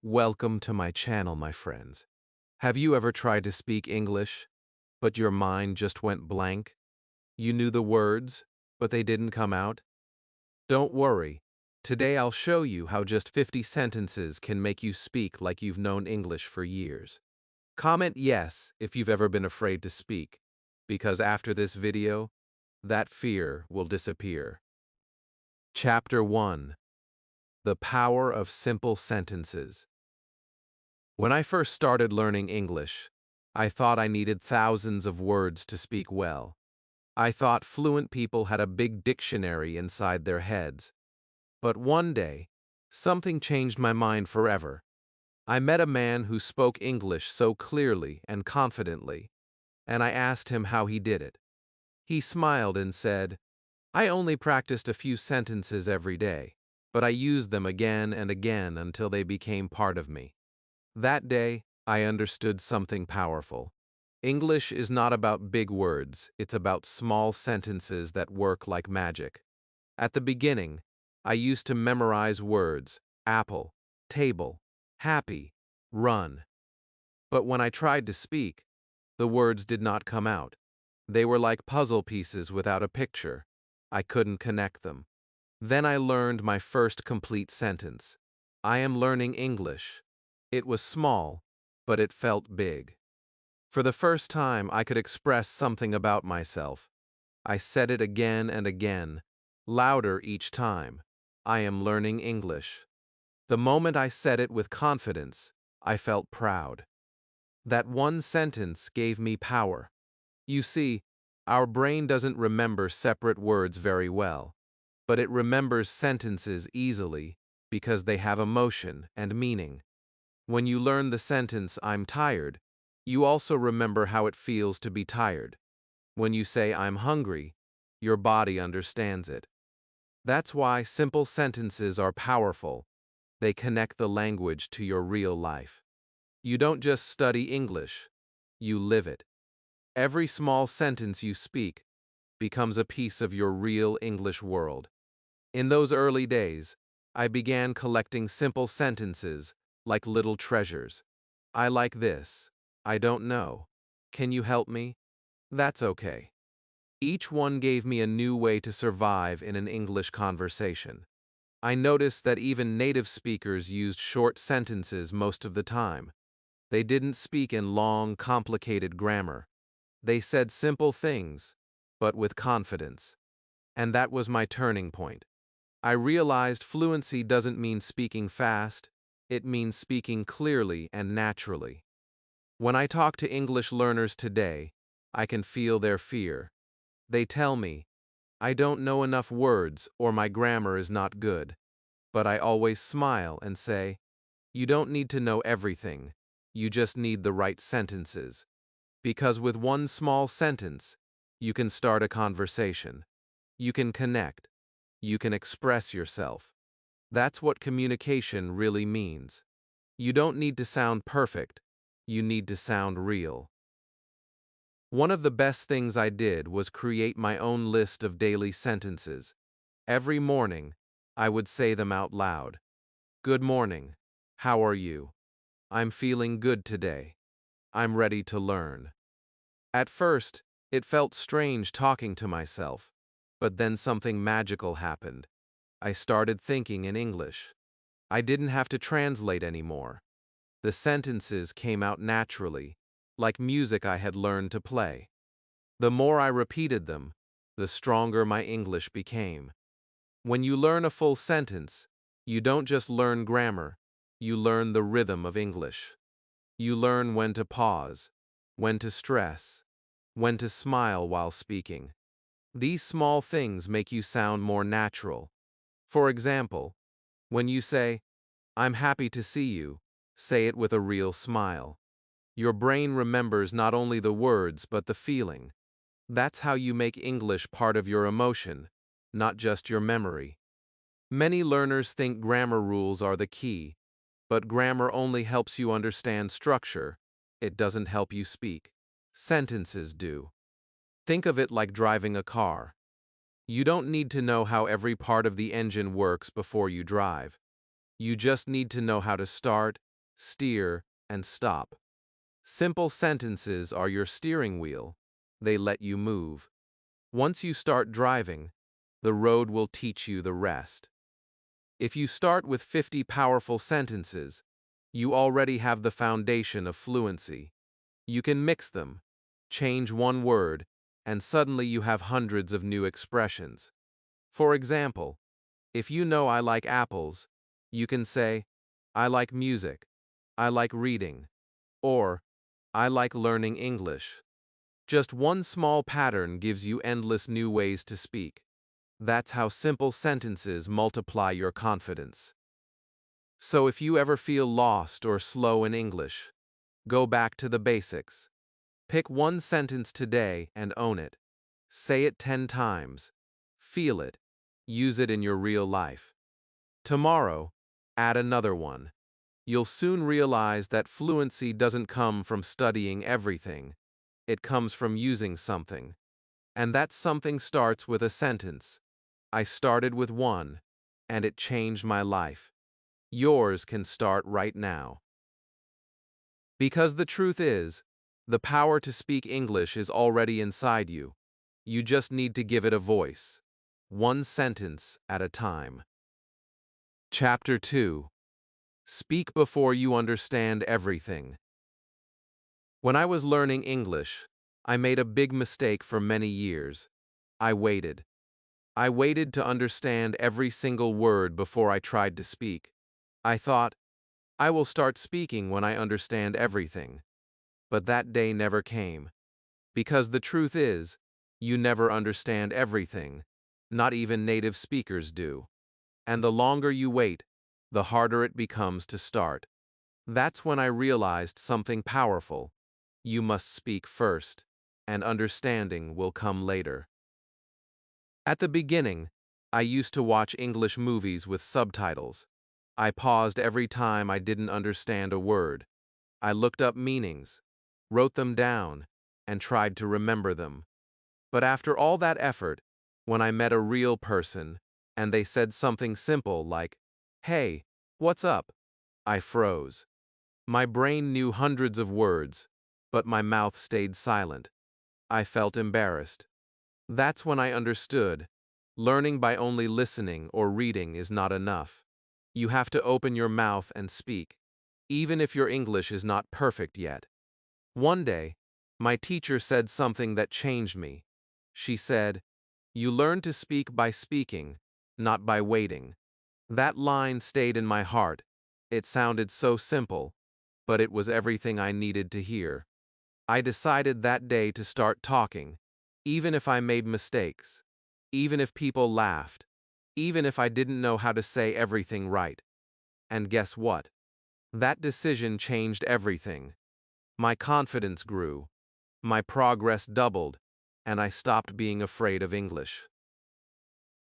Welcome to my channel, my friends. Have you ever tried to speak English, but your mind just went blank? You knew the words, but they didn't come out? Don't worry. Today I'll show you how just 50 sentences can make you speak like you've known English for years. Comment yes if you've ever been afraid to speak, because after this video, that fear will disappear. Chapter 1: The Power of Simple Sentences. When I first started learning English, I thought I needed thousands of words to speak well. I thought fluent people had a big dictionary inside their heads. But one day, something changed my mind forever. I met a man who spoke English so clearly and confidently, and I asked him how he did it. He smiled and said, "I only practiced a few sentences every day, but I used them again and again until they became part of me." That day, I understood something powerful. English is not about big words, it's about small sentences that work like magic. At the beginning, I used to memorize words: apple, table, happy, run. But when I tried to speak, the words did not come out. They were like puzzle pieces without a picture. I couldn't connect them. Then I learned my first complete sentence. I am learning English. It was small, but it felt big. For the first time, I could express something about myself. I said it again and again, louder each time. I am learning English. The moment I said it with confidence, I felt proud. That one sentence gave me power. You see, our brain doesn't remember separate words very well, but it remembers sentences easily because they have emotion and meaning. When you learn the sentence, "I'm tired," you also remember how it feels to be tired. When you say, "I'm hungry," your body understands it. That's why simple sentences are powerful. They connect the language to your real life. You don't just study English, you live it. Every small sentence you speak becomes a piece of your real English world. In those early days, I began collecting simple sentences like little treasures. "I like this." "I don't know." "Can you help me?" "That's okay." Each one gave me a new way to survive in an English conversation. I noticed that even native speakers used short sentences most of the time. They didn't speak in long, complicated grammar. They said simple things, but with confidence. And that was my turning point. I realized fluency doesn't mean speaking fast, it means speaking clearly and naturally. When I talk to English learners today, I can feel their fear. They tell me, "I don't know enough words or my grammar is not good." But I always smile and say, "You don't need to know everything, you just need the right sentences." Because with one small sentence, you can start a conversation. You can connect. You can express yourself. That's what communication really means. You don't need to sound perfect, you need to sound real. One of the best things I did was create my own list of daily sentences. Every morning, I would say them out loud. "Good morning. How are you? I'm feeling good today. I'm ready to learn." At first, it felt strange talking to myself, but then something magical happened. I started thinking in English. I didn't have to translate anymore. The sentences came out naturally, like music I had learned to play. The more I repeated them, the stronger my English became. When you learn a full sentence, you don't just learn grammar, you learn the rhythm of English. You learn when to pause, when to stress, when to smile while speaking. These small things make you sound more natural. For example, when you say, "I'm happy to see you," say it with a real smile. Your brain remembers not only the words but the feeling. That's how you make English part of your emotion, not just your memory. Many learners think grammar rules are the key, but grammar only helps you understand structure. It doesn't help you speak. Sentences do. Think of it like driving a car. You don't need to know how every part of the engine works before you drive. You just need to know how to start, steer, and stop. Simple sentences are your steering wheel. They let you move. Once you start driving, the road will teach you the rest. If you start with 50 powerful sentences, you already have the foundation of fluency. You can mix them, change one word, and suddenly you have hundreds of new expressions. For example, if you know I like apples, you can say, I like music, I like reading, or I like learning English. Just one small pattern gives you endless new ways to speak. That's how simple sentences multiply your confidence. So if you ever feel lost or slow in English, go back to the basics. Pick one sentence today and own it. Say it 10 times. Feel it. Use it in your real life. Tomorrow, add another one. You'll soon realize that fluency doesn't come from studying everything. It comes from using something. And that something starts with a sentence. I started with one, and it changed my life. Yours can start right now. Because the truth is, the power to speak English is already inside you. You just need to give it a voice. One sentence at a time. Chapter 2. Speak before you understand everything. When I was learning English, I made a big mistake for many years. I waited. I waited to understand every single word before I tried to speak. I thought, I will start speaking when I understand everything. But that day never came. Because the truth is, you never understand everything. Not even native speakers do. And the longer you wait, the harder it becomes to start. That's when I realized something powerful. You must speak first, and understanding will come later. At the beginning, I used to watch English movies with subtitles. I paused every time I didn't understand a word. I looked up meanings, wrote them down, and tried to remember them. But after all that effort, when I met a real person, and they said something simple like, "Hey, what's up?" I froze. My brain knew hundreds of words, but my mouth stayed silent. I felt embarrassed. That's when I understood. Learning by only listening or reading is not enough. You have to open your mouth and speak, even if your English is not perfect yet. One day, my teacher said something that changed me. She said, "You learn to speak by speaking, not by waiting." That line stayed in my heart. It sounded so simple, but it was everything I needed to hear. I decided that day to start talking, even if I made mistakes, even if people laughed, even if I didn't know how to say everything right. And guess what? That decision changed everything. My confidence grew, my progress doubled, and I stopped being afraid of English.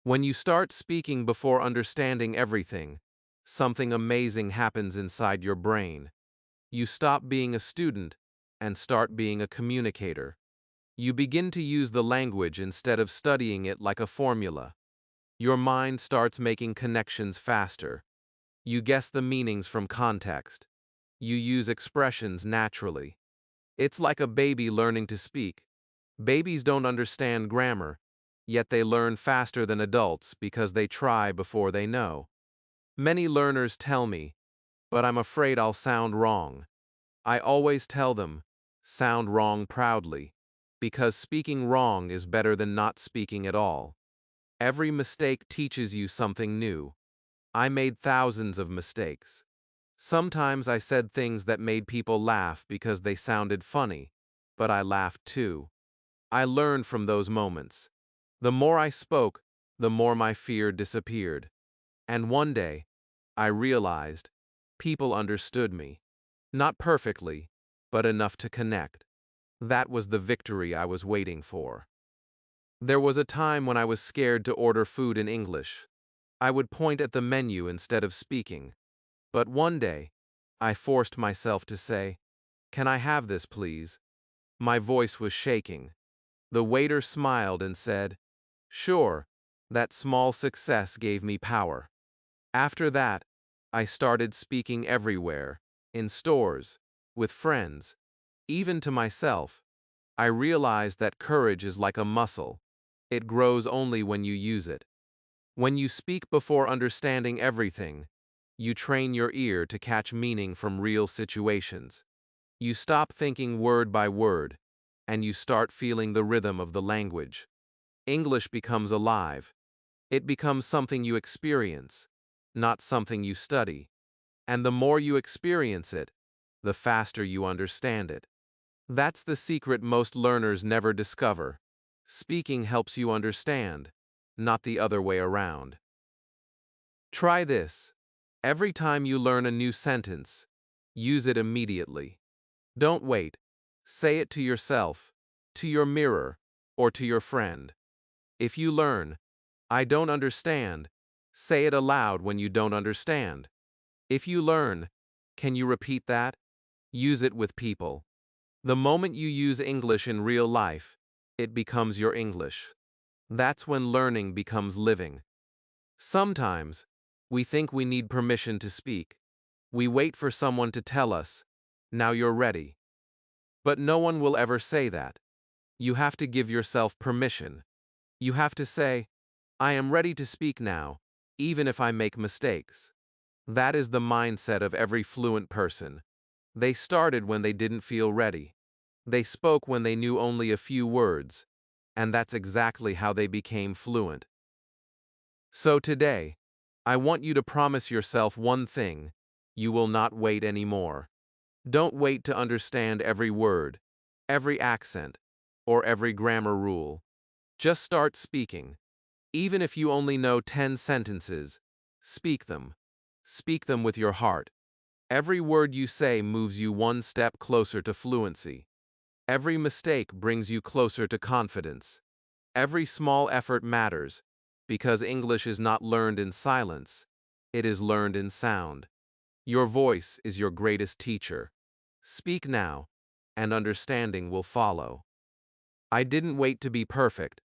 When you start speaking before understanding everything, something amazing happens inside your brain. You stop being a student and start being a communicator. You begin to use the language instead of studying it like a formula. Your mind starts making connections faster. You guess the meanings from context. You use expressions naturally. It's like a baby learning to speak. Babies don't understand grammar, yet they learn faster than adults because they try before they know. Many learners tell me, but I'm afraid I'll sound wrong. I always tell them, sound wrong proudly, because speaking wrong is better than not speaking at all. Every mistake teaches you something new. I made thousands of mistakes. Sometimes I said things that made people laugh because they sounded funny, but I laughed too. I learned from those moments. The more I spoke, the more my fear disappeared. And one day, I realized people understood me. Not perfectly, but enough to connect. That was the victory I was waiting for. There was a time when I was scared to order food in English. I would point at the menu instead of speaking. But one day, I forced myself to say, "Can I have this, please?" My voice was shaking. The waiter smiled and said, "Sure." That small success gave me power. After that, I started speaking everywhere, in stores, with friends, even to myself. I realized that courage is like a muscle. It grows only when you use it. When you speak before understanding everything, you train your ear to catch meaning from real situations. You stop thinking word by word, and you start feeling the rhythm of the language. English becomes alive. It becomes something you experience, not something you study. And the more you experience it, the faster you understand it. That's the secret most learners never discover. Speaking helps you understand, not the other way around. Try this. Every time you learn a new sentence, use it immediately. Don't wait. Say it to yourself, to your mirror, or to your friend. If you learn, "I don't understand," say it aloud when you don't understand. If you learn, "Can you repeat that?" use it with people. The moment you use English in real life, it becomes your English. That's when learning becomes living. Sometimes, we think we need permission to speak. We wait for someone to tell us, "Now you're ready." But no one will ever say that. You have to give yourself permission. You have to say, "I am ready to speak now, even if I make mistakes." That is the mindset of every fluent person. They started when they didn't feel ready. They spoke when they knew only a few words, and that's exactly how they became fluent. So today, I want you to promise yourself one thing: you will not wait anymore. Don't wait to understand every word, every accent, or every grammar rule. Just start speaking. Even if you only know 10 sentences, speak them. Speak them with your heart. Every word you say moves you one step closer to fluency. Every mistake brings you closer to confidence. Every small effort matters, because English is not learned in silence, it is learned in sound. Your voice is your greatest teacher. Speak now, and understanding will follow. I didn't wait to be perfect.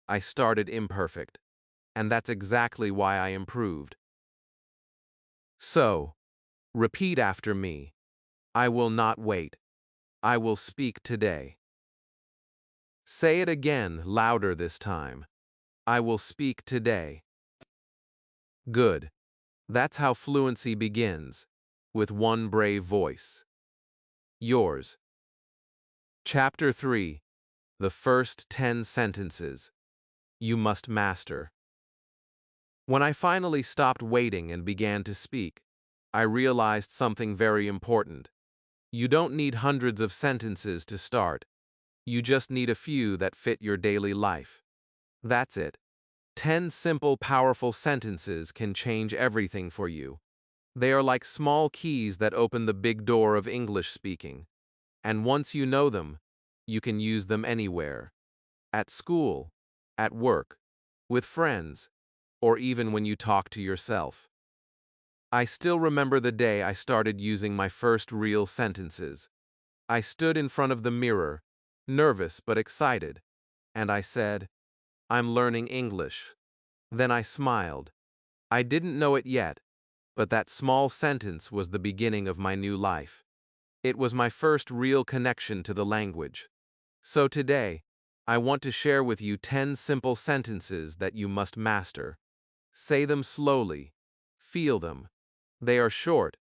I started imperfect. And that's exactly why I improved. So, repeat after me. I will not wait. I will speak today. Say it again, louder this time. I will speak today. Good. That's how fluency begins, with one brave voice. Yours. Chapter 3. The first 10 sentences you must master. When I finally stopped waiting and began to speak, I realized something very important. You don't need hundreds of sentences to start. You just need a few that fit your daily life. That's it. 10 simple, powerful sentences can change everything for you. They are like small keys that open the big door of English speaking. And once you know them, you can use them anywhere. At school, at work, with friends, or even when you talk to yourself. I still remember the day I started using my first real sentences. I stood in front of the mirror, nervous but excited, and I said, "I'm learning English." Then I smiled. I didn't know it yet, but that small sentence was the beginning of my new life. It was my first real connection to the language. So today, I want to share with you 10 simple sentences that you must master. Say them slowly. Feel them. They are short,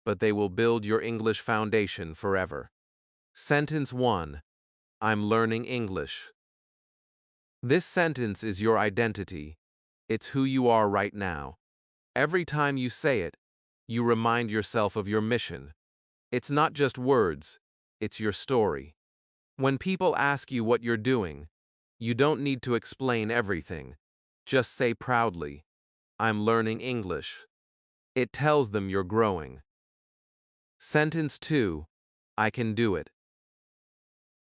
but they will build your English foundation forever. Sentence 1. I'm learning English. This sentence is your identity. It's who you are right now. Every time you say it, you remind yourself of your mission. It's not just words, it's your story. When people ask you what you're doing, you don't need to explain everything. Just say proudly, "I'm learning English." It tells them you're growing. Sentence 2. I can do it.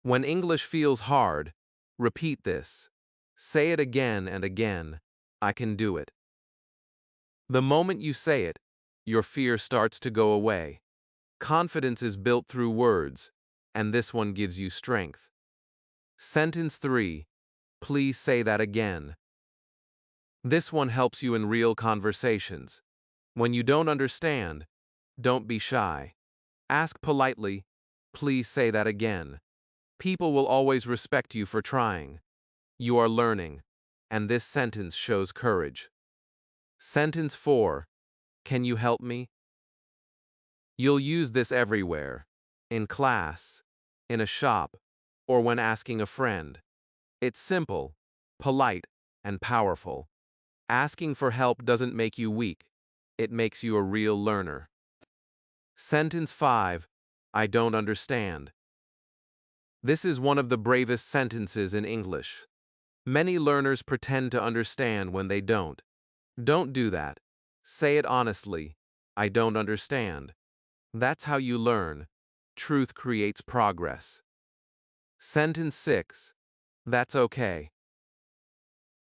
When English feels hard, repeat this. Say it again and again. I can do it. The moment you say it, your fear starts to go away. Confidence is built through words, and this one gives you strength. Sentence 3. Please say that again. This one helps you in real conversations. When you don't understand, don't be shy. Ask politely, please say that again. People will always respect you for trying. You are learning, and this sentence shows courage. Sentence 4. Can you help me? You'll use this everywhere. In class, in a shop, or when asking a friend. It's simple, polite, and powerful. Asking for help doesn't make you weak. It makes you a real learner. Sentence 5. I don't understand. This is one of the bravest sentences in English. Many learners pretend to understand when they don't. Don't do that. Say it honestly. I don't understand. That's how you learn. Truth creates progress. Sentence 6. That's okay.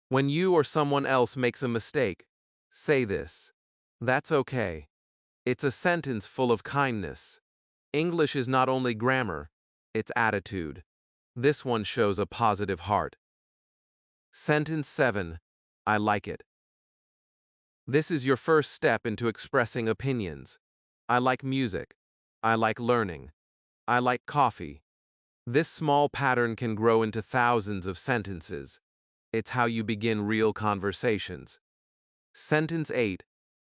When you or someone else makes a mistake, say this. That's okay. It's a sentence full of kindness. English is not only grammar, it's attitude. This one shows a positive heart. Sentence 7. I like it. This is your first step into expressing opinions. I like music. I like learning. I like coffee. This small pattern can grow into thousands of sentences. It's how you begin real conversations. Sentence 8.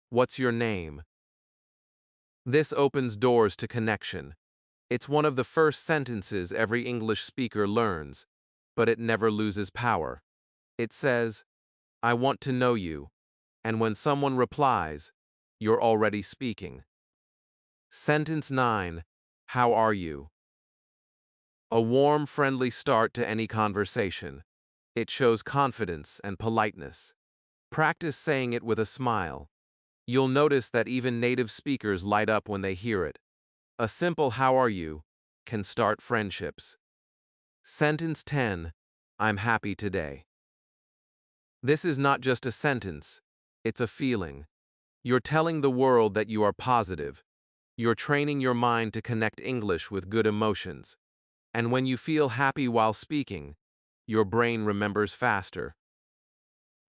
What's your name? This opens doors to connection. It's one of the first sentences every English speaker learns, but it never loses power. It says, I want to know you, and when someone replies, you're already speaking. Sentence 9. How are you? A warm, friendly start to any conversation. It shows confidence and politeness. Practice saying it with a smile. You'll notice that even native speakers light up when they hear it. A simple how are you can start friendships. Sentence 10. I'm happy today. This is not just a sentence, it's a feeling. You're telling the world that you are positive. You're training your mind to connect English with good emotions. And when you feel happy while speaking, your brain remembers faster.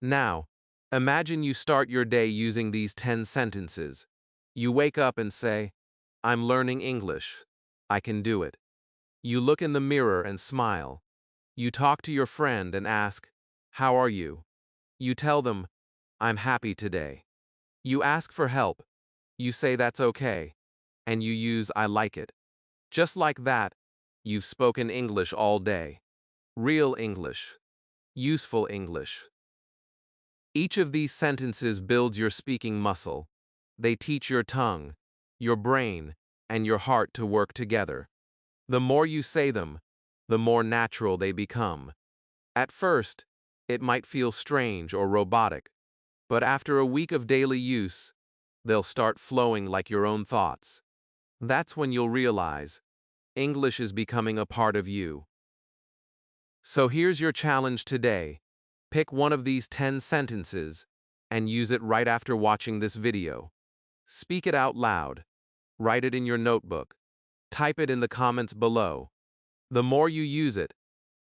Now, imagine you start your day using these 10 sentences. You wake up and say, I'm learning English. I can do it. You look in the mirror and smile. You talk to your friend and ask, how are you? You tell them, I'm happy today. You ask for help. You say that's okay. And you use I like it. Just like that, you've spoken English all day. Real English. Useful English. Each of these sentences builds your speaking muscle. They teach your tongue, your brain, and your heart to work together. The more you say them, the more natural they become. At first, it might feel strange or robotic, but after a week of daily use, they'll start flowing like your own thoughts. That's when you'll realize English is becoming a part of you. So here's your challenge today. Pick one of these 10 sentences and use it right after watching this video. Speak it out loud. Write it in your notebook. Type it in the comments below. The more you use it,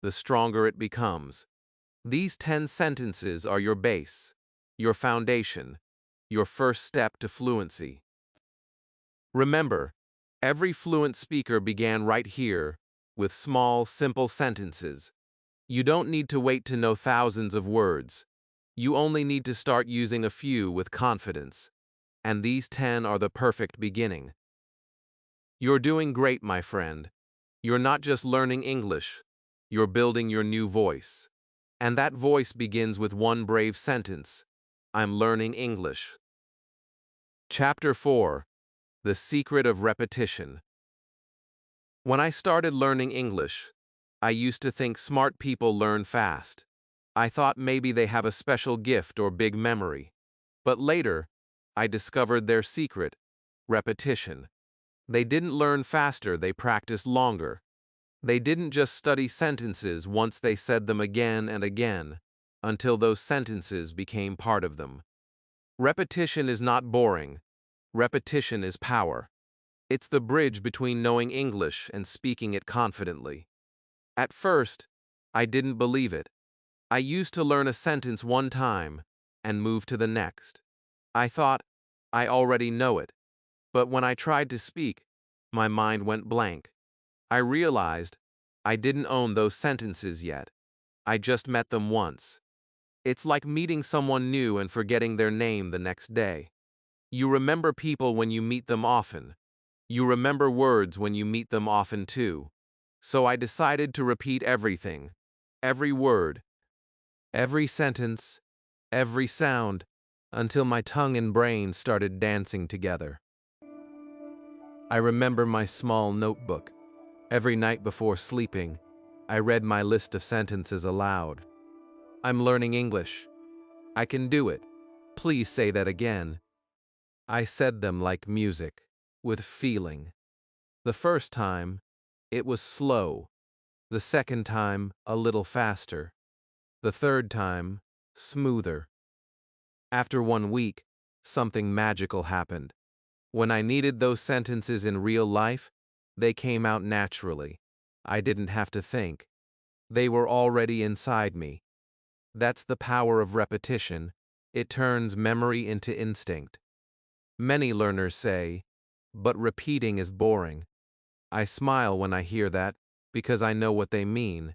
the stronger it becomes. These 10 sentences are your base, your foundation, your first step to fluency. Remember, every fluent speaker began right here, with small, simple sentences. You don't need to wait to know thousands of words. You only need to start using a few with confidence. And these 10 are the perfect beginning. You're doing great, my friend. You're not just learning English, you're building your new voice. And that voice begins with one brave sentence. I'm learning English. Chapter 4. The Secret of Repetition. When I started learning English, I used to think smart people learn fast. I thought maybe they have a special gift or big memory. But later, I discovered their secret: repetition. They didn't learn faster, they practiced longer. They didn't just study sentences once, they said them again and again, until those sentences became part of them. Repetition is not boring. Repetition is power. It's the bridge between knowing English and speaking it confidently. At first, I didn't believe it. I used to learn a sentence one time and move to the next. I thought, I already know it. But when I tried to speak, My mind went blank. I realized I didn't own those sentences yet. I just met them once. It's like meeting someone new and forgetting their name the next day. You remember people when you meet them often. You remember words when you meet them often too. So I decided to repeat everything, every word, every sentence, every sound, until my tongue and brain started dancing together. I remember my small notebook. Every night before sleeping, I read my list of sentences aloud. I'm learning English. I can do it. Please say that again. I said them like music, with feeling. The first time, it was slow. The second time, a little faster. The third time, smoother. After 1 week, something magical happened. When I needed those sentences in real life, they came out naturally. I didn't have to think. They were already inside me. That's the power of repetition. It turns memory into instinct. Many learners say, but repeating is boring. I smile when I hear that, because I know what they mean.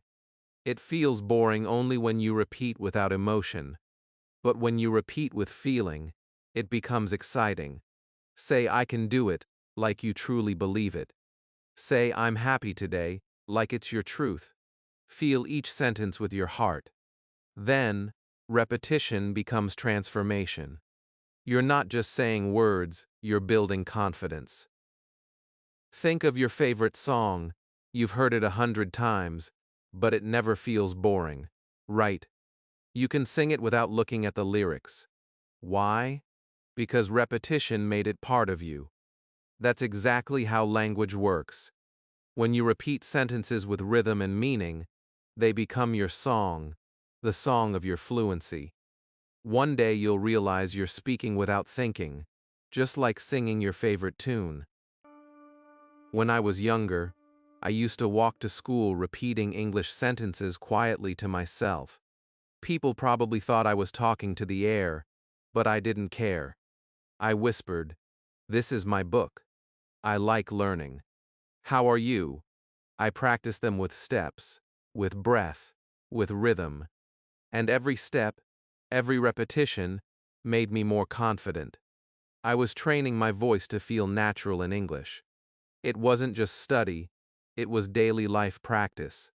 It feels boring only when you repeat without emotion. But when you repeat with feeling, it becomes exciting. Say, I can do it, like you truly believe it. Say, I'm happy today, like it's your truth. Feel each sentence with your heart. Then, repetition becomes transformation. You're not just saying words, you're building confidence. Think of your favorite song. You've heard it 100 times, but it never feels boring. Right. You can sing it without looking at the lyrics. Why? Because repetition made it part of you. That's exactly how language works. When you repeat sentences with rhythm and meaning, they become your song, the song of your fluency. One day you'll realize you're speaking without thinking, just like singing your favorite tune. When I was younger, I used to walk to school repeating English sentences quietly to myself. People probably thought I was talking to the air, but I didn't care. I whispered, "This is my book. I like learning. How are you?" I practiced them with steps, with breath, with rhythm. And every step, every repetition, made me more confident. I was training my voice to feel natural in English. It wasn't just study, it was daily life practice.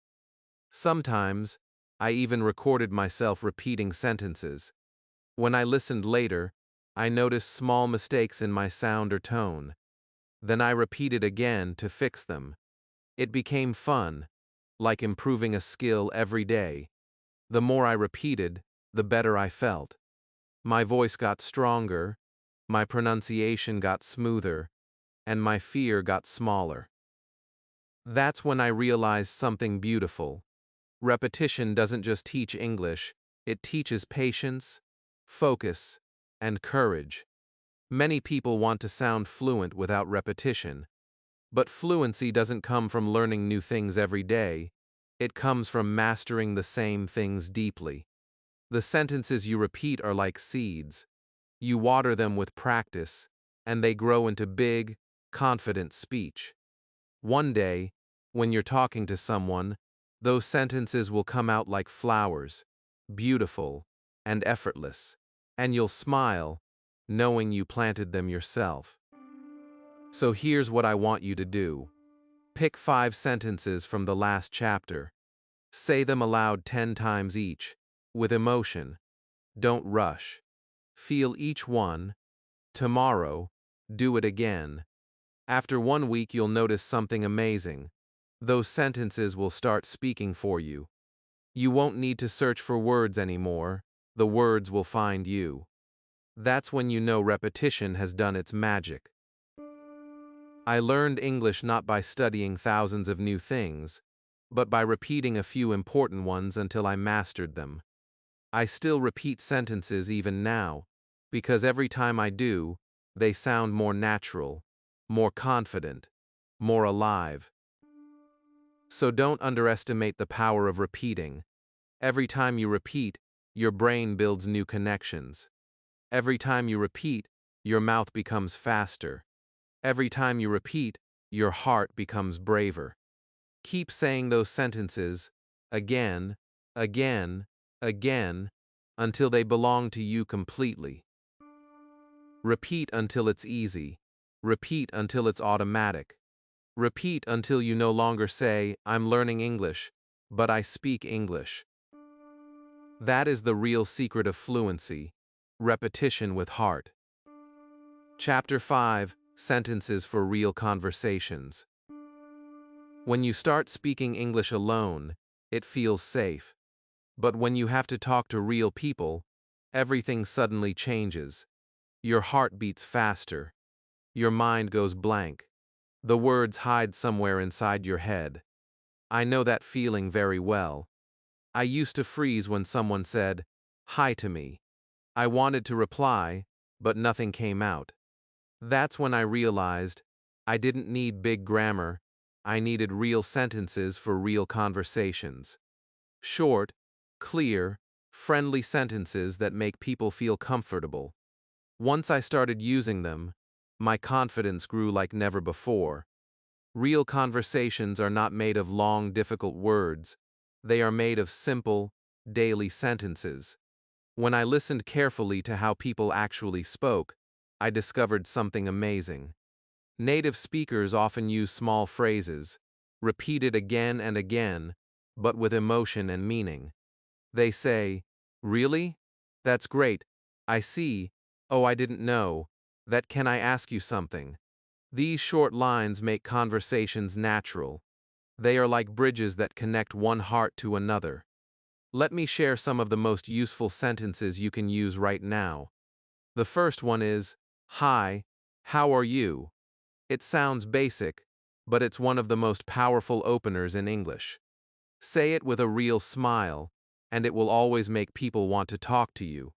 Sometimes, I even recorded myself repeating sentences. When I listened later, I noticed small mistakes in my sound or tone. Then I repeated again to fix them. It became fun, like improving a skill every day. The more I repeated, the better I felt. My voice got stronger, my pronunciation got smoother, and my fear got smaller. That's when I realized something beautiful. Repetition doesn't just teach English, it teaches patience, focus, and courage. Many people want to sound fluent without repetition, but fluency doesn't come from learning new things every day, it comes from mastering the same things deeply. The sentences you repeat are like seeds. You water them with practice, and they grow into big, confident speech. One day, when you're talking to someone, those sentences will come out like flowers, beautiful and effortless, and you'll smile, knowing you planted them yourself. So here's what I want you to do. Pick 5 sentences from the last chapter. Say them aloud 10 times each, with emotion. Don't rush. Feel each one. Tomorrow, do it again. After 1 week, you'll notice something amazing. Those sentences will start speaking for you. You won't need to search for words anymore. The words will find you. That's when you know repetition has done its magic. I learned English not by studying thousands of new things, but by repeating a few important ones until I mastered them. I still repeat sentences even now, because every time I do, they sound more natural, more confident, more alive. So don't underestimate the power of repeating. Every time you repeat, your brain builds new connections. Every time you repeat, your mouth becomes faster. Every time you repeat, your heart becomes braver. Keep saying those sentences again, again, again, until they belong to you completely. Repeat until it's easy. Repeat until it's automatic. Repeat until you no longer say, I'm learning English, but I speak English. That is the real secret of fluency. Repetition with heart. Chapter 5: Sentences for Real Conversations. When you start speaking English alone, it feels safe. But when you have to talk to real people, everything suddenly changes. Your heart beats faster. Your mind goes blank. The words hide somewhere inside your head. I know that feeling very well. I used to freeze when someone said, "Hi" to me. I wanted to reply, but nothing came out. That's when I realized I didn't need big grammar. I needed real sentences for real conversations. Short, clear, friendly sentences that make people feel comfortable. Once I started using them, my confidence grew like never before. Real conversations are not made of long, difficult words. They are made of simple, daily sentences. When I listened carefully to how people actually spoke, I discovered something amazing. Native speakers often use small phrases, repeated again and again, but with emotion and meaning. They say, "Really? That's great. I see. Oh, I didn't know. That can I ask you something?" These short lines make conversations natural. They are like bridges that connect one heart to another. Let me share some of the most useful sentences you can use right now. The first one is, "Hi, how are you?" It sounds basic, but it's one of the most powerful openers in English. Say it with a real smile, and it will always make people want to talk to you.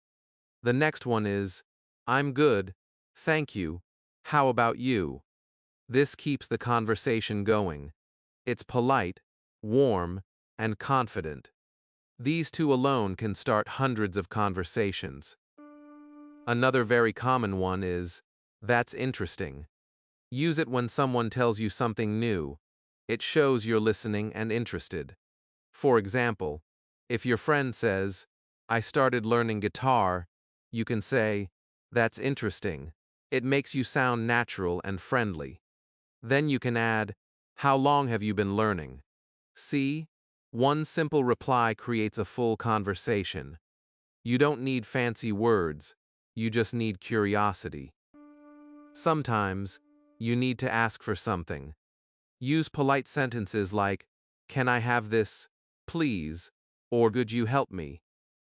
The next one is, "I'm good, thank you. How about you?" This keeps the conversation going. It's polite, warm, and confident. These two alone can start hundreds of conversations. Another very common one is, "That's interesting." Use it when someone tells you something new. It shows you're listening and interested. For example, if your friend says, "I started learning guitar," you can say, "That's interesting." It makes you sound natural and friendly. Then you can add, "How long have you been learning?" See? One simple reply creates a full conversation. You don't need fancy words, you just need curiosity. Sometimes, you need to ask for something. Use polite sentences like, "Can I have this, please?" or "Could you help me?"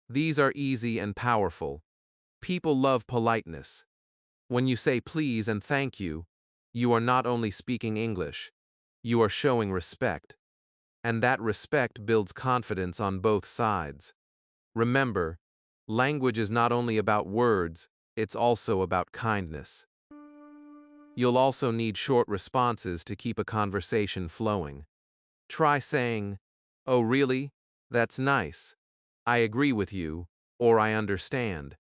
These are easy and powerful. People love politeness. When you say please and thank you are not only speaking English, you are showing respect. And that respect builds confidence on both sides. Remember, language is not only about words, it's also about kindness. You'll also need short responses to keep a conversation flowing. Try saying, "Oh, really? That's nice. I agree with you," or "I understand."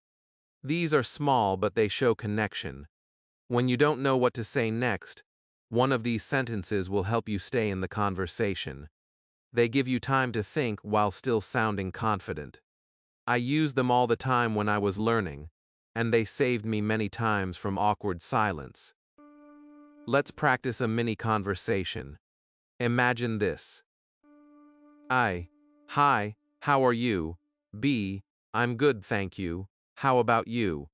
These are small, but they show connection. When you don't know what to say next, one of these sentences will help you stay in the conversation. They give you time to think while still sounding confident. I used them all the time when I was learning, and they saved me many times from awkward silence. Let's practice a mini conversation. Imagine this. I. Hi, how are you? B. I'm good, thank you. How about you?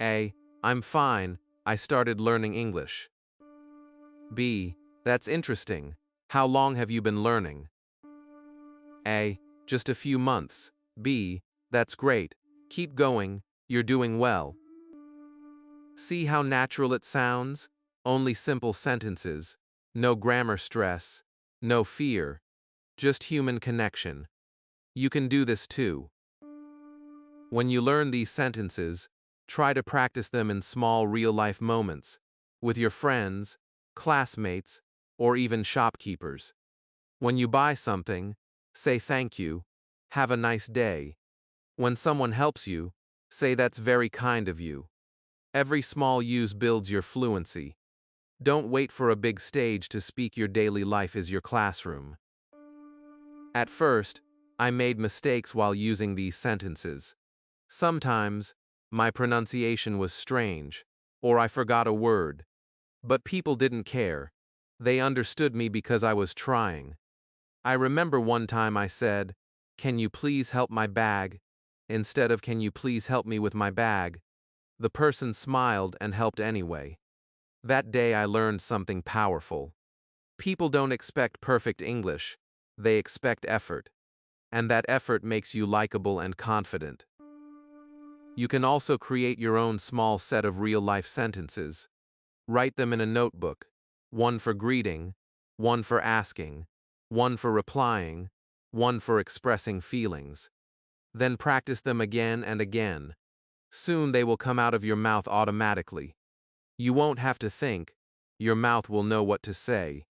A. I'm fine, I started learning English. B. That's interesting. How long have you been learning? A. Just a few months. B. That's great. Keep going, you're doing well. See how natural it sounds? Only simple sentences. No grammar stress. No fear. Just human connection. You can do this too. When you learn these sentences, try to practice them in small real-life moments, with your friends, classmates, or even shopkeepers. When you buy something, say thank you, have a nice day. When someone helps you, say that's very kind of you. Every small use builds your fluency. Don't wait for a big stage to speak. Your daily life is your classroom. At first, I made mistakes while using these sentences. Sometimes, my pronunciation was strange, or I forgot a word. But people didn't care. They understood me because I was trying. I remember one time I said, "Can you please help my bag?" instead of "Can you please help me with my bag?" The person smiled and helped anyway. That day I learned something powerful. People don't expect perfect English, they expect effort. And that effort makes you likable and confident. You can also create your own small set of real-life sentences. Write them in a notebook. One for greeting, one for asking, one for replying, one for expressing feelings. Then practice them again and again. Soon they will come out of your mouth automatically. You won't have to think, your mouth will know what to say.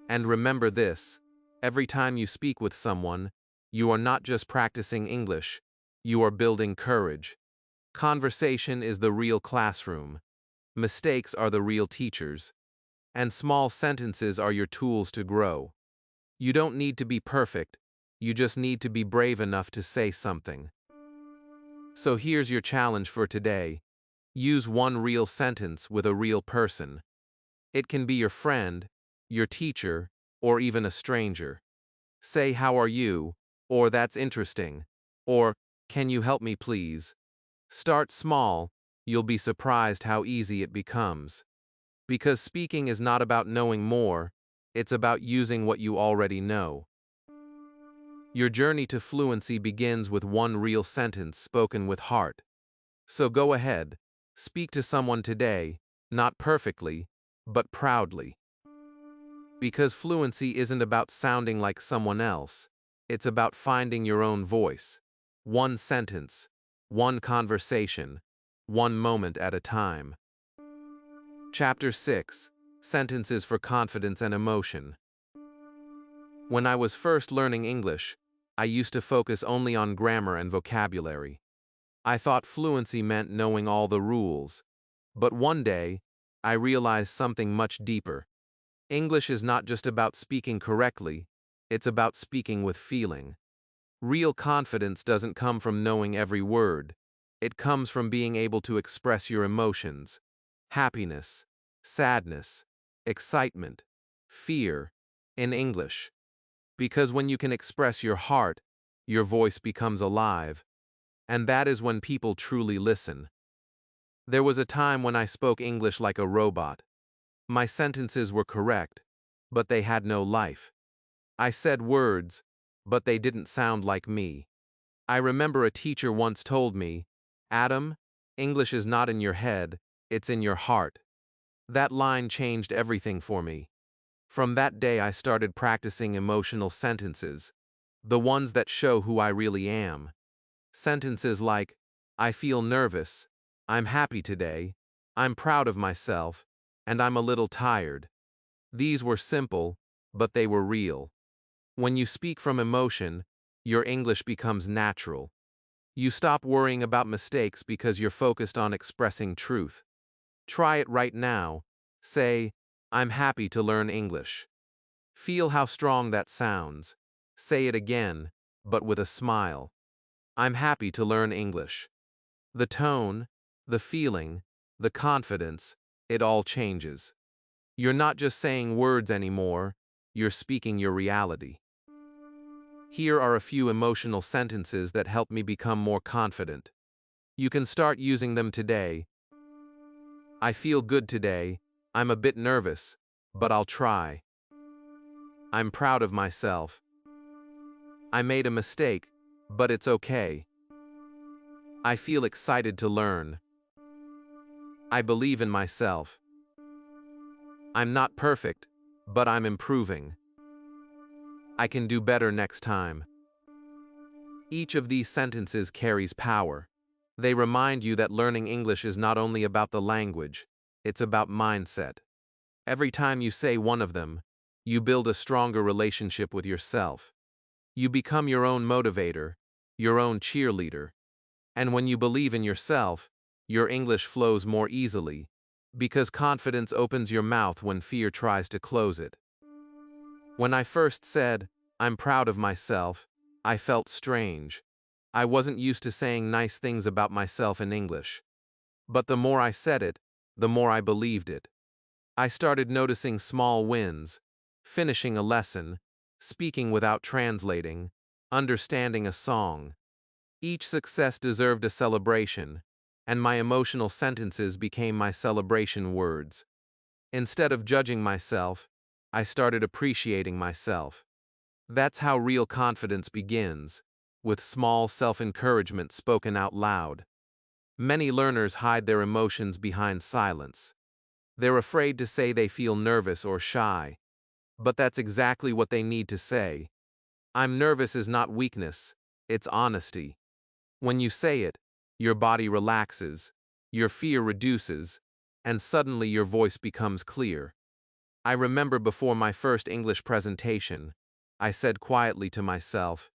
And remember this, every time you speak with someone, you are not just practicing English, you are building courage. Conversation is the real classroom. Mistakes are the real teachers. And small sentences are your tools to grow. You don't need to be perfect, you just need to be brave enough to say something. So here's your challenge for today. Use one real sentence with a real person. It can be your friend, your teacher, or even a stranger. Say, "How are you?" or "That's interesting," or "Can you help me please?" Start small, you'll be surprised how easy it becomes. Because speaking is not about knowing more, it's about using what you already know. Your journey to fluency begins with one real sentence spoken with heart. So go ahead, speak to someone today, not perfectly, but proudly. Because fluency isn't about sounding like someone else, it's about finding your own voice. One sentence, one conversation, one moment at a time. Chapter 6: Sentences for Confidence and Emotion. When I was first learning English, I used to focus only on grammar and vocabulary. I thought fluency meant knowing all the rules. But one day, I realized something much deeper. English is not just about speaking correctly, it's about speaking with feeling. Real confidence doesn't come from knowing every word. It comes from being able to express your emotions. Happiness, sadness, excitement, fear, in English. Because when you can express your heart, your voice becomes alive. And that is when people truly listen. There was a time when I spoke English like a robot. My sentences were correct, but they had no life. I said words, but they didn't sound like me. I remember a teacher once told me, "Adam, English is not in your head, it's in your heart." That line changed everything for me. From that day I started practicing emotional sentences, the ones that show who I really am. Sentences like, "I feel nervous," "I'm happy today," "I'm proud of myself," and "I'm a little tired." These were simple, but they were real. When you speak from emotion, your English becomes natural. You stop worrying about mistakes because you're focused on expressing truth. Try it right now. Say, "I'm happy to learn English." Feel how strong that sounds. Say it again, but with a smile. "I'm happy to learn English." The tone, the feeling, the confidence, it all changes. You're not just saying words anymore, you're speaking your reality. Here are a few emotional sentences that help me become more confident. You can start using them today. "I feel good today. I'm a bit nervous, but I'll try." "I'm proud of myself." "I made a mistake, but it's okay." "I feel excited to learn." "I believe in myself." "I'm not perfect, but I'm improving." "I can do better next time." Each of these sentences carries power. They remind you that learning English is not only about the language, it's about mindset. Every time you say one of them, you build a stronger relationship with yourself. You become your own motivator, your own cheerleader. And when you believe in yourself, your English flows more easily. Because confidence opens your mouth when fear tries to close it. When I first said, "I'm proud of myself," I felt strange. I wasn't used to saying nice things about myself in English. But the more I said it, the more I believed it. I started noticing small wins, finishing a lesson, speaking without translating, understanding a song. Each success deserved a celebration, and my emotional sentences became my celebration words. Instead of judging myself, I started appreciating myself. That's how real confidence begins, with small self-encouragement spoken out loud. Many learners hide their emotions behind silence. They're afraid to say they feel nervous or shy. But that's exactly what they need to say. "I'm nervous" is not weakness, it's honesty. When you say it, your body relaxes, your fear reduces, and suddenly your voice becomes clear. I remember before my first English presentation, I said quietly to myself,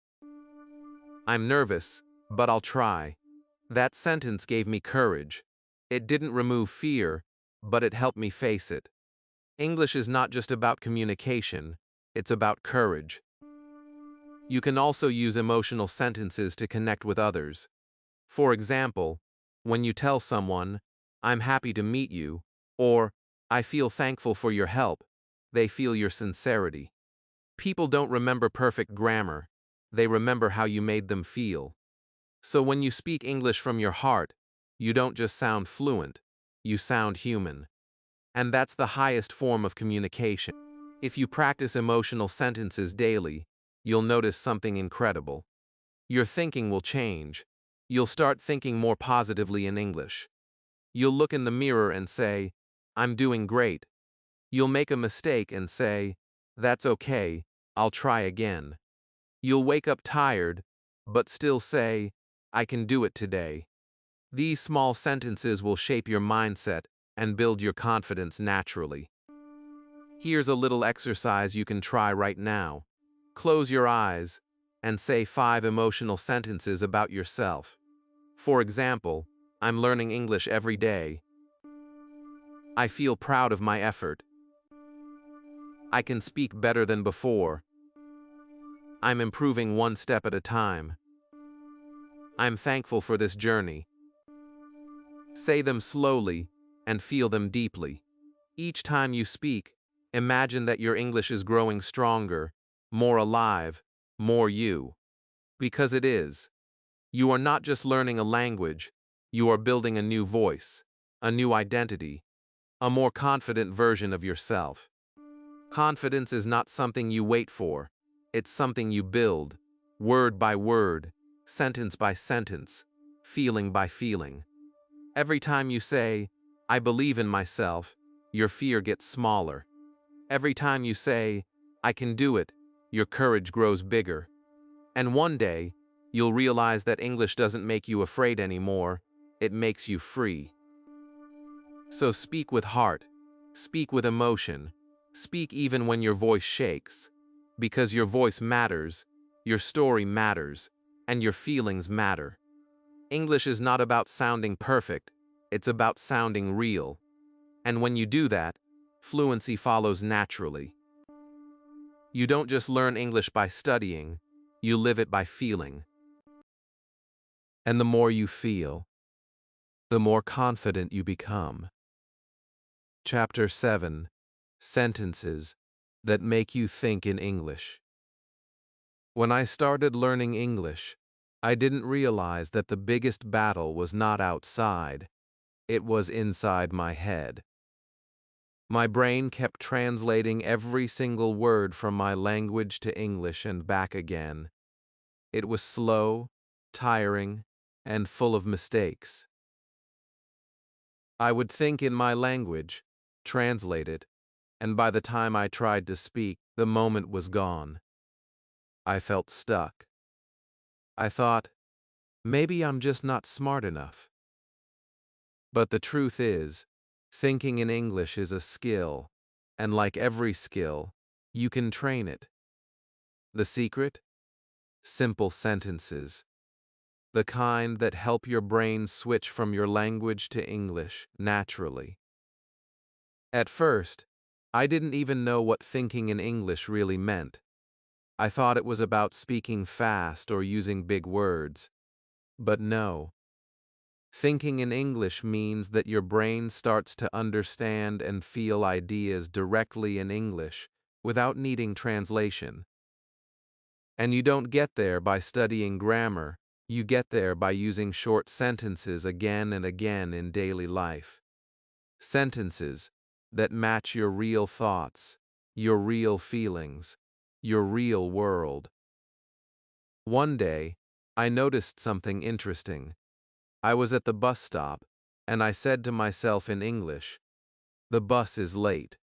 "I'm nervous, but I'll try." That sentence gave me courage. It didn't remove fear, but it helped me face it. English is not just about communication, it's about courage. You can also use emotional sentences to connect with others. For example, when you tell someone, "I'm happy to meet you," or "I feel thankful for your help," they feel your sincerity. People don't remember perfect grammar, they remember how you made them feel. So when you speak English from your heart, you don't just sound fluent, you sound human. And that's the highest form of communication. If you practice emotional sentences daily, you'll notice something incredible. Your thinking will change. You'll start thinking more positively in English. You'll look in the mirror and say, "I'm doing great." You'll make a mistake and say, "That's okay, I'll try again." You'll wake up tired, but still say, "I can do it today." These small sentences will shape your mindset and build your confidence naturally. Here's a little exercise you can try right now. Close your eyes and say 5 emotional sentences about yourself. For example, "I'm learning English every day." "I feel proud of my effort." "I can speak better than before." "I'm improving one step at a time." "I'm thankful for this journey." Say them slowly and feel them deeply. Each time you speak, imagine that your English is growing stronger, more alive, more you. Because it is. You are not just learning a language, you are building a new voice, a new identity, a more confident version of yourself. Confidence is not something you wait for, it's something you build, word by word, sentence by sentence, feeling by feeling. Every time you say, "I believe in myself," your fear gets smaller. Every time you say, "I can do it," your courage grows bigger. And one day, you'll realize that English doesn't make you afraid anymore, it makes you free. So speak with heart, speak with emotion, speak even when your voice shakes. Because your voice matters, your story matters, and your feelings matter. English is not about sounding perfect, it's about sounding real. And when you do that, fluency follows naturally. You don't just learn English by studying, you live it by feeling. And the more you feel, the more confident you become. Chapter 7: Sentences that make you think in English. When I started learning English, I didn't realize that the biggest battle was not outside, it was inside my head. My brain kept translating every single word from my language to English and back again. It was slow, tiring, and full of mistakes. I would think in my language, translate it, and by the time I tried to speak, the moment was gone. I felt stuck. I thought, maybe I'm just not smart enough. But the truth is, thinking in English is a skill, and like every skill, you can train it. The secret? Simple sentences. The kind that help your brain switch from your language to English naturally. At first, I didn't even know what thinking in English really meant. I thought it was about speaking fast or using big words. But no. Thinking in English means that your brain starts to understand and feel ideas directly in English without needing translation. And you don't get there by studying grammar, you get there by using short sentences again and again in daily life. Sentences that match your real thoughts, your real feelings, your real world. One day, I noticed something interesting. I was at the bus stop, and I said to myself in English, "The bus is late."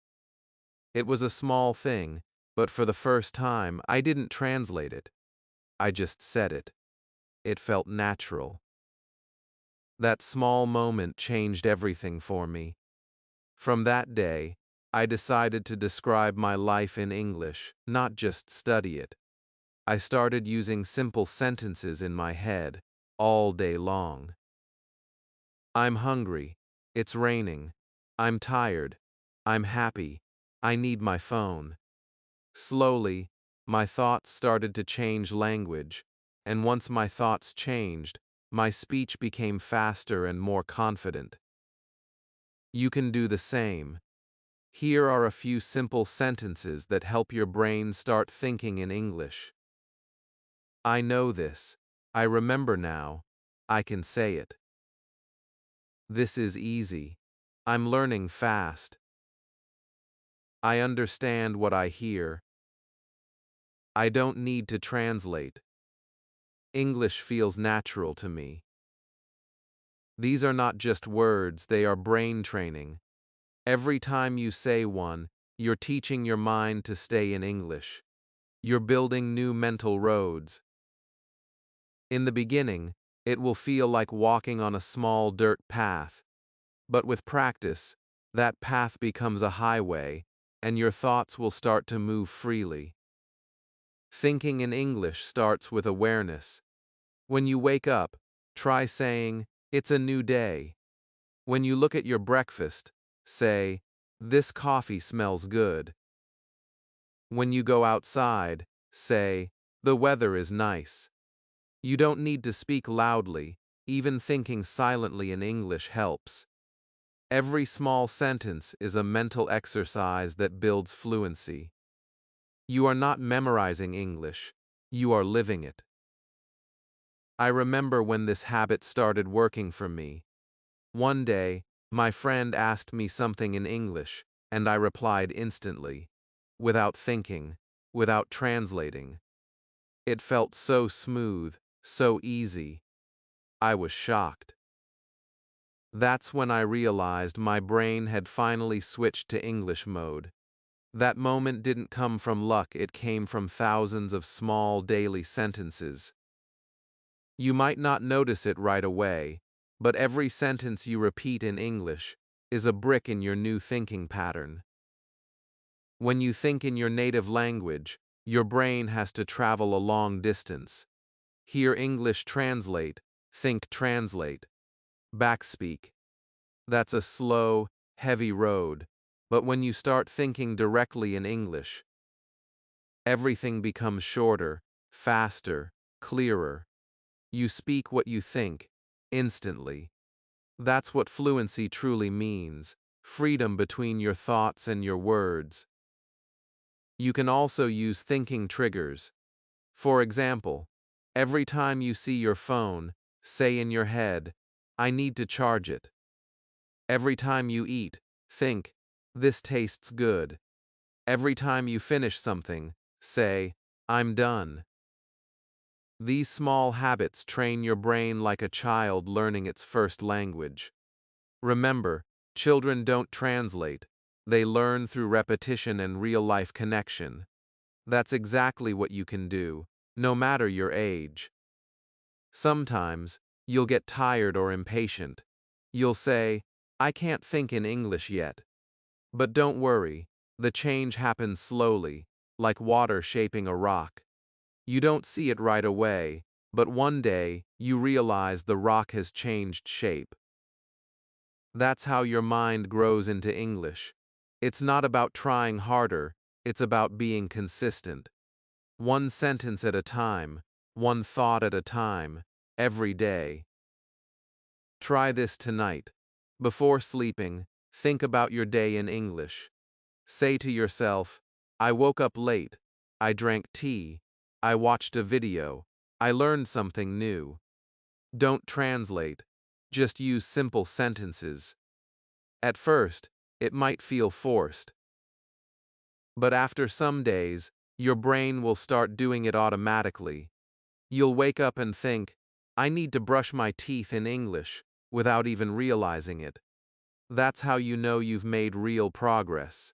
It was a small thing, but for the first time, I didn't translate it. I just said it. It felt natural. That small moment changed everything for me. From that day, I decided to describe my life in English, not just study it. I started using simple sentences in my head, all day long. I'm hungry. It's raining. I'm tired. I'm happy. I need my phone. Slowly, my thoughts started to change language, and once my thoughts changed, my speech became faster and more confident. You can do the same. Here are a few simple sentences that help your brain start thinking in English. I know this. I remember now. I can say it. This is easy. I'm learning fast. I understand what I hear. I don't need to translate. English feels natural to me. These are not just words, they are brain training. Every time you say one, you're teaching your mind to stay in English. You're building new mental roads. In the beginning, it will feel like walking on a small dirt path. But with practice, that path becomes a highway, and your thoughts will start to move freely. Thinking in English starts with awareness. When you wake up, try saying, "It's a new day." When you look at your breakfast, say, "This coffee smells good." When you go outside, say, "The weather is nice." You don't need to speak loudly, even thinking silently in English helps. Every small sentence is a mental exercise that builds fluency. You are not memorizing English, you are living it. I remember when this habit started working for me. One day, my friend asked me something in English, and I replied instantly, without thinking, without translating. It felt so smooth, so easy. I was shocked. That's when I realized my brain had finally switched to English mode. That moment didn't come from luck, it came from thousands of small daily sentences. You might not notice it right away, but every sentence you repeat in English is a brick in your new thinking pattern. When you think in your native language, your brain has to travel a long distance. Hear English translate, think translate, backspeak. That's a slow, heavy road, but when you start thinking directly in English, everything becomes shorter, faster, clearer. You speak what you think, instantly. That's what fluency truly means, freedom between your thoughts and your words. You can also use thinking triggers. For example, every time you see your phone, say in your head, "I need to charge it." Every time you eat, think, "This tastes good." Every time you finish something, say, "I'm done." These small habits train your brain like a child learning its first language. Remember, children don't translate, they learn through repetition and real-life connection. That's exactly what you can do, no matter your age. Sometimes, you'll get tired or impatient. You'll say, "I can't think in English yet." But don't worry, the change happens slowly, like water shaping a rock. You don't see it right away, but one day, you realize the rock has changed shape. That's how your mind grows into English, It's not about trying harder, it's about being consistent. One sentence at a time, one thought at a time, every day. Try this tonight. Before sleeping, think about your day in English. Say to yourself, I woke up late, I drank tea, I watched a video, I learned something new. Don't translate, just use simple sentences. At first, it might feel forced. But after some days, your brain will start doing it automatically. You'll wake up and think, I need to brush my teeth in English, without even realizing it. That's how you know you've made real progress.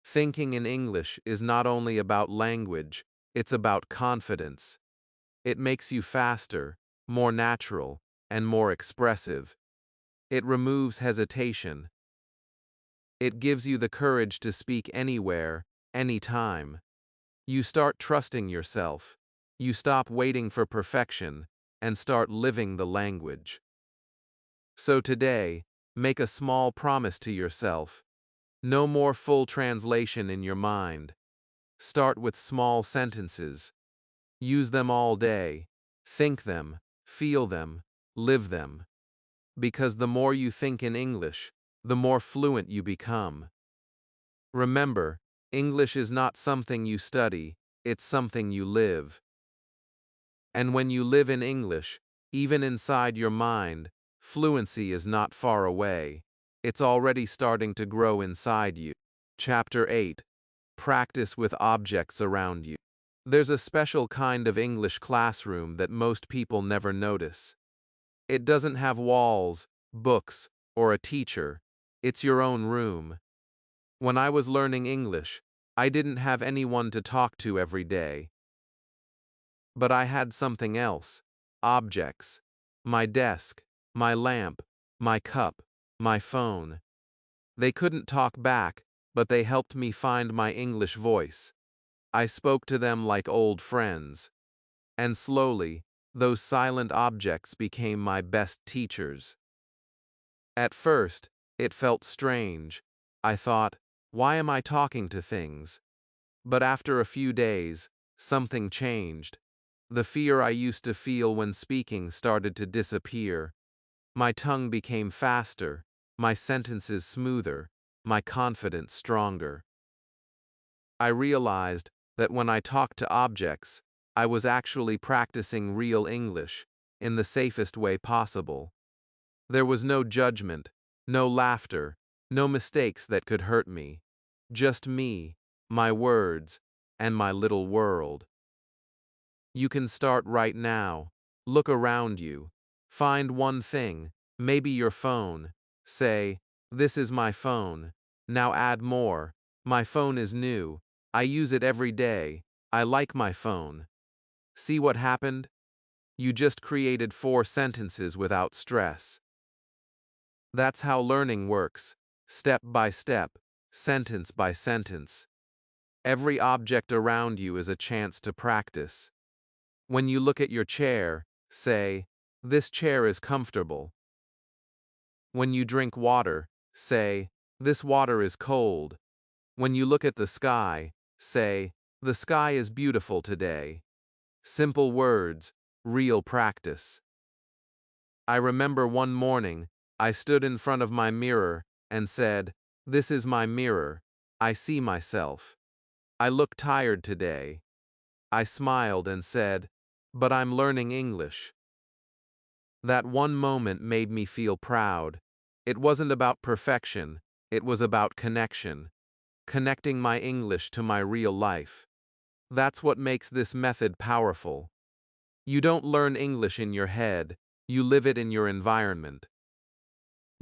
Thinking in English is not only about language, it's about confidence. It makes you faster, more natural, and more expressive. It removes hesitation. It gives you the courage to speak anywhere, anytime. You start trusting yourself. You stop waiting for perfection and start living the language. So today, make a small promise to yourself. No more full translation in your mind. Start with small sentences. Use them all day. Think them, feel them, live them. Because the more you think in English, the more fluent you become. Remember, English is not something you study, it's something you live. And when you live in English, even inside your mind, fluency is not far away. It's already starting to grow inside you. Chapter 8. Practice with objects around you. There's a special kind of English classroom that most people never notice. It doesn't have walls, books, or a teacher. It's your own room. When I was learning English, I didn't have anyone to talk to every day. But I had something else. Objects. My desk, my lamp, my cup, my phone. They couldn't talk back, but they helped me find my English voice. I spoke to them like old friends. And slowly, those silent objects became my best teachers. At first, it felt strange. I thought, why am I talking to things? But after a few days, something changed. The fear I used to feel when speaking started to disappear. My tongue became faster, my sentences smoother, my confidence stronger. I realized that when I talked to objects, I was actually practicing real English, in the safest way possible. There was no judgment, no laughter, no mistakes that could hurt me. Just me, my words, and my little world. You can start right now. Look around you. Find one thing, maybe your phone. Say, this is my phone. Now add more. My phone is new. I use it every day. I like my phone. See what happened? You just created 4 sentences without stress. That's how learning works, step by step, sentence by sentence. Every object around you is a chance to practice. When you look at your chair, say, this chair is comfortable. When you drink water, say, this water is cold. When you look at the sky, say, the sky is beautiful today. Simple words, real practice. I remember one morning, I stood in front of my mirror and said, this is my mirror. I see myself. I look tired today. I smiled and said, but I'm learning English. That one moment made me feel proud. It wasn't about perfection, it was about connection. Connecting my English to my real life. That's what makes this method powerful. You don't learn English in your head, you live it in your environment.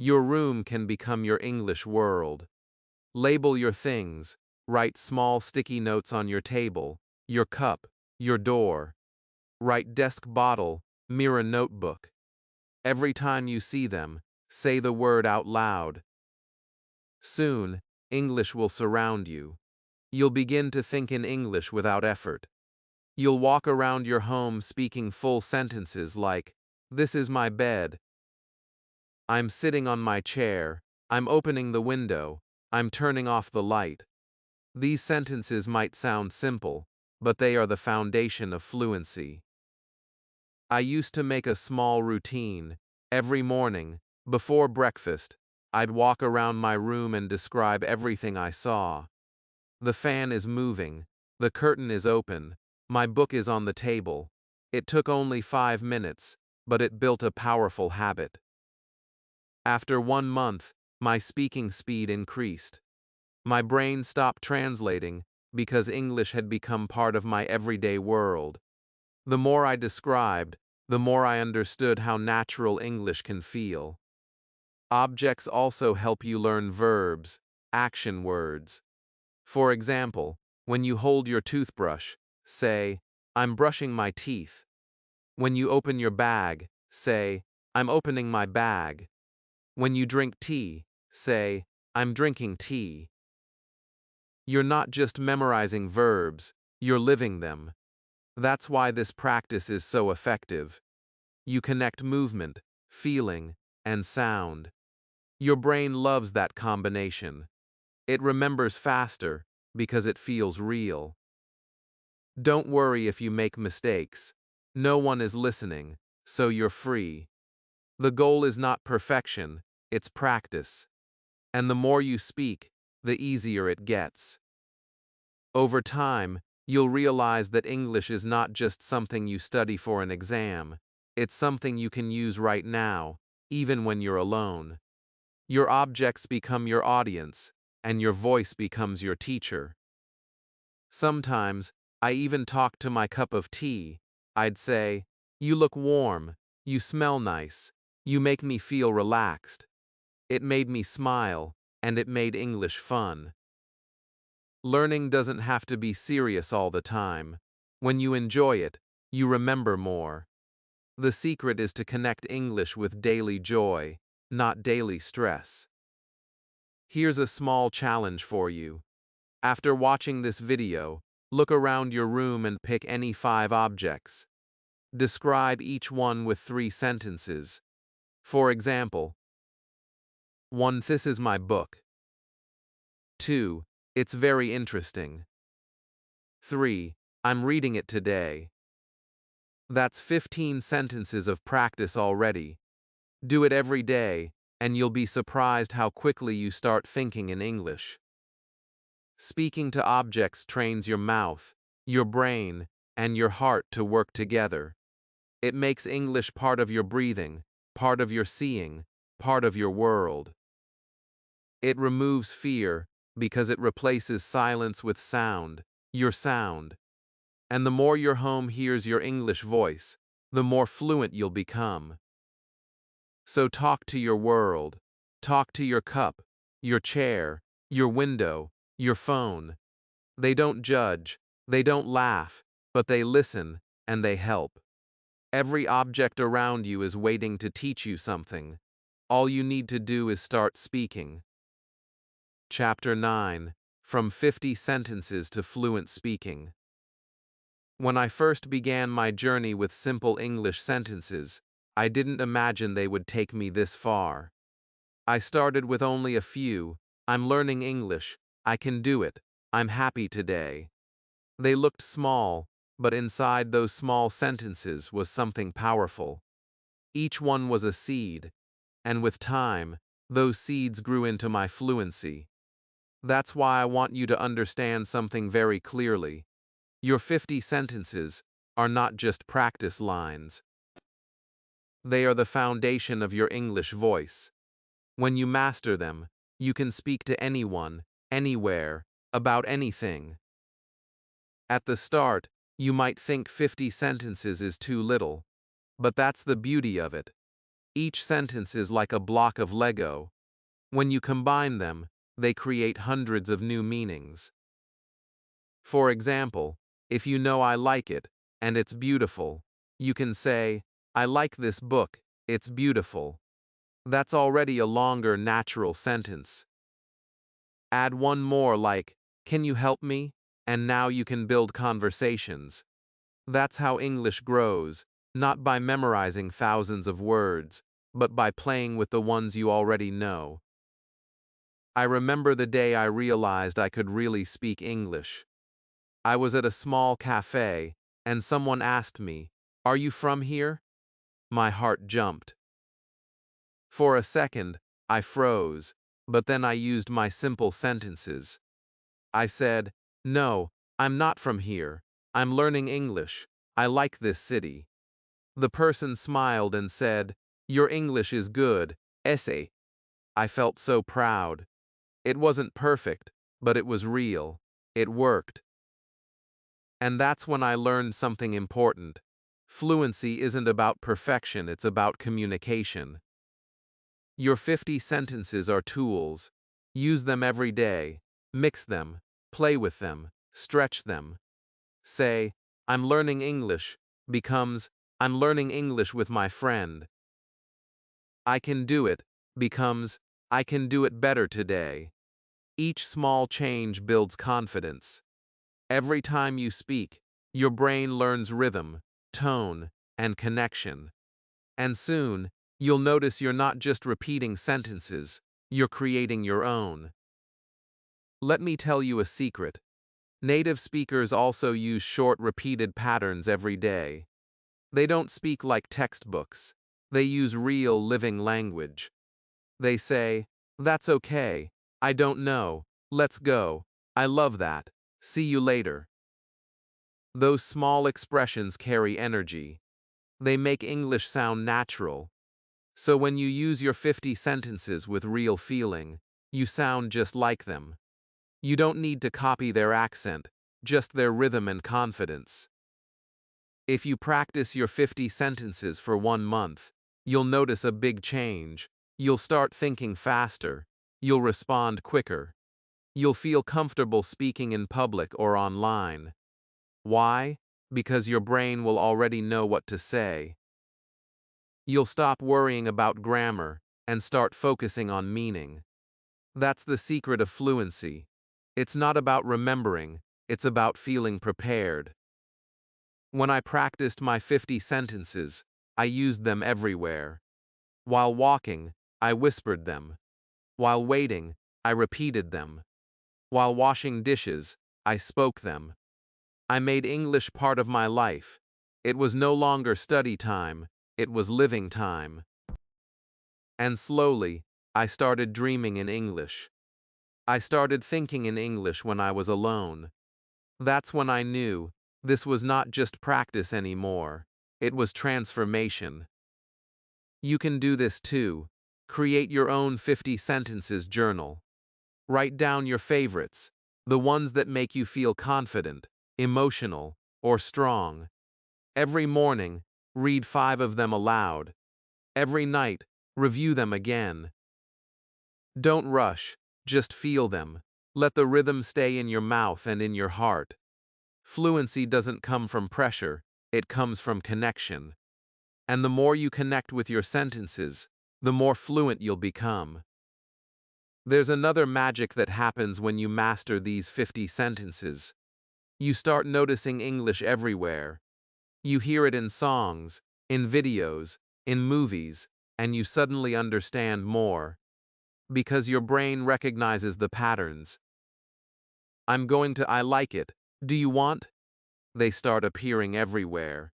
Your room can become your English world. Label your things, write small sticky notes on your table, your cup, your door. Write desk bottle, mirror notebook. Every time you see them, say the word out loud. Soon, English will surround you. You'll begin to think in English without effort. You'll walk around your home speaking full sentences like, this is my bed. I'm sitting on my chair. I'm opening the window. I'm turning off the light. These sentences might sound simple, but they are the foundation of fluency. I used to make a small routine. Every morning, before breakfast, I'd walk around my room and describe everything I saw. The fan is moving, the curtain is open, my book is on the table. It took only 5 minutes, but it built a powerful habit. After 1 month, my speaking speed increased. My brain stopped translating because English had become part of my everyday world. The more I described, the more I understood how natural English can feel. Objects also help you learn verbs, action words. For example, when you hold your toothbrush, say, "I'm brushing my teeth." When you open your bag, say, "I'm opening my bag." When you drink tea, say, "I'm drinking tea." You're not just memorizing verbs, you're living them. That's why this practice is so effective. You connect movement, feeling, and sound. Your brain loves that combination. It remembers faster because it feels real. Don't worry if you make mistakes. No one is listening, so you're free. The goal is not perfection, it's practice. And the more you speak, the easier it gets. Over time, you'll realize that English is not just something you study for an exam. It's something you can use right now, even when you're alone. Your objects become your audience, and your voice becomes your teacher. Sometimes, I even talk to my cup of tea. I'd say, "You look warm, you smell nice, you make me feel relaxed." It made me smile, and it made English fun. Learning doesn't have to be serious all the time. When you enjoy it, you remember more. The secret is to connect English with daily joy, not daily stress. Here's a small challenge for you. After watching this video, look around your room and pick any 5 objects. Describe each one with 3 sentences. For example, 1. This is my book. 2. It's very interesting. 3. I'm reading it today. That's 15 sentences of practice already. Do it every day, and you'll be surprised how quickly you start thinking in English. Speaking to objects trains your mouth, your brain, and your heart to work together. It makes English part of your breathing, part of your seeing, part of your world. It removes fear because it replaces silence with sound, your sound. And the more your home hears your English voice, the more fluent you'll become. So talk to your world. Talk to your cup, your chair, your window, your phone. They don't judge, they don't laugh, but they listen and they help. Every object around you is waiting to teach you something. All you need to do is start speaking. Chapter 9. From 50 Sentences to Fluent Speaking. When I first began my journey with simple English sentences, I didn't imagine they would take me this far. I started with only a few. "I'm learning English. I can do it. I'm happy today." They looked small, but inside those small sentences was something powerful. Each one was a seed, and with time, those seeds grew into my fluency. That's why I want you to understand something very clearly. Your 50 sentences are not just practice lines. They are the foundation of your English voice. When you master them, you can speak to anyone, anywhere, about anything. At the start, you might think 50 sentences is too little, but that's the beauty of it. Each sentence is like a block of Lego. When you combine them, they create hundreds of new meanings. For example, if you know "I like it" and "it's beautiful," you can say, "I like this book, it's beautiful." That's already a longer, natural sentence. Add one more like, "Can you help me?" and now you can build conversations. That's how English grows, not by memorizing thousands of words, but by playing with the ones you already know. I remember the day I realized I could really speak English. I was at a small cafe, and someone asked me, "Are you from here?" My heart jumped. For a second, I froze, but then I used my simple sentences. I said, "No, I'm not from here. I'm learning English. I like this city." The person smiled and said, "Your English is good, essay." I felt so proud. It wasn't perfect, but it was real. It worked. And that's when I learned something important. Fluency isn't about perfection, it's about communication. Your 50 sentences are tools. Use them every day. Mix them. Play with them. Stretch them. Say, "I'm learning English," becomes, "I'm learning English with my friend." "I can do it," becomes, "I can do it better today." Each small change builds confidence. Every time you speak, your brain learns rhythm, tone, and connection. And soon, you'll notice you're not just repeating sentences, you're creating your own. Let me tell you a secret. Native speakers also use short, repeated patterns every day. They don't speak like textbooks. They use real, living language. They say, "That's okay. I don't know. Let's go. I love that. See you later." Those small expressions carry energy. They make English sound natural. So when you use your 50 sentences with real feeling, you sound just like them. You don't need to copy their accent, just their rhythm and confidence. If you practice your 50 sentences for 1 month, you'll notice a big change. You'll start thinking faster. You'll respond quicker. You'll feel comfortable speaking in public or online. Why? Because your brain will already know what to say. You'll stop worrying about grammar and start focusing on meaning. That's the secret of fluency. It's not about remembering, it's about feeling prepared. When I practiced my 50 sentences, I used them everywhere. While walking, I whispered them. While waiting, I repeated them. While washing dishes, I spoke them. I made English part of my life. It was no longer study time, it was living time. And slowly, I started dreaming in English. I started thinking in English when I was alone. That's when I knew this was not just practice anymore. It was transformation. You can do this too. Create your own 50 sentences journal. Write down your favorites, the ones that make you feel confident, emotional, or strong. Every morning, read 5 of them aloud. Every night, review them again. Don't rush, just feel them. Let the rhythm stay in your mouth and in your heart. Fluency doesn't come from pressure, it comes from connection. And the more you connect with your sentences, the more fluent you'll become. There's another magic that happens when you master these 50 sentences. You start noticing English everywhere. You hear it in songs, in videos, in movies, and you suddenly understand more. Because your brain recognizes the patterns. I like it. Do you want? They start appearing everywhere.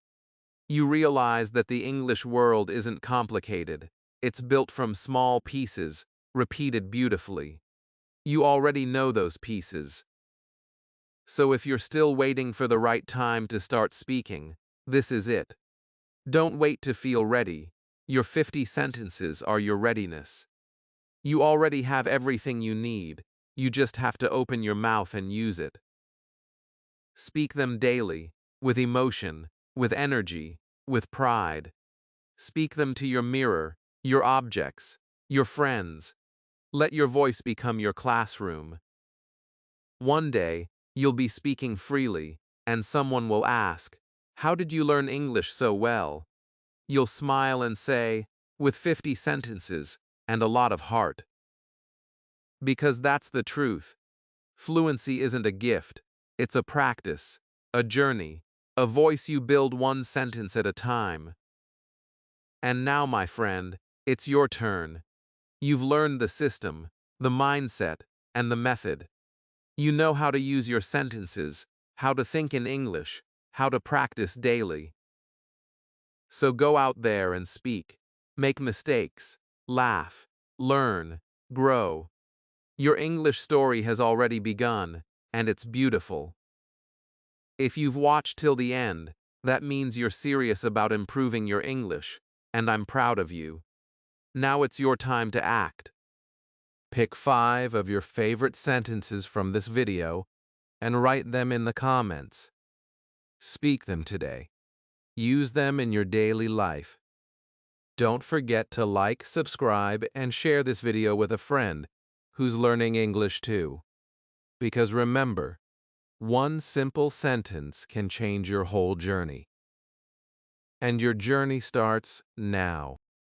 You realize that the English world isn't complicated. It's built from small pieces, repeated beautifully. You already know those pieces. So if you're still waiting for the right time to start speaking, this is it. Don't wait to feel ready. Your 50 sentences are your readiness. You already have everything you need. You just have to open your mouth and use it. Speak them daily, with emotion, with energy, with pride. Speak them to your mirror, your objects, your friends. Let your voice become your classroom. One day, you'll be speaking freely, and someone will ask, "How did you learn English so well?" You'll smile and say, "With 50 sentences, and a lot of heart." Because that's the truth. Fluency isn't a gift, it's a practice, a journey, a voice you build one sentence at a time. And now, my friend, it's your turn. You've learned the system, the mindset, and the method. You know how to use your sentences, how to think in English, how to practice daily. So go out there and speak. Make mistakes. Laugh. Learn. Grow. Your English story has already begun, and it's beautiful. If you've watched till the end, that means you're serious about improving your English, and I'm proud of you. Now it's your time to act. Pick 5 of your favorite sentences from this video and write them in the comments. Speak them today. Use them in your daily life. Don't forget to like, subscribe, and share this video with a friend who's learning English too. Because remember, one simple sentence can change your whole journey. And your journey starts now.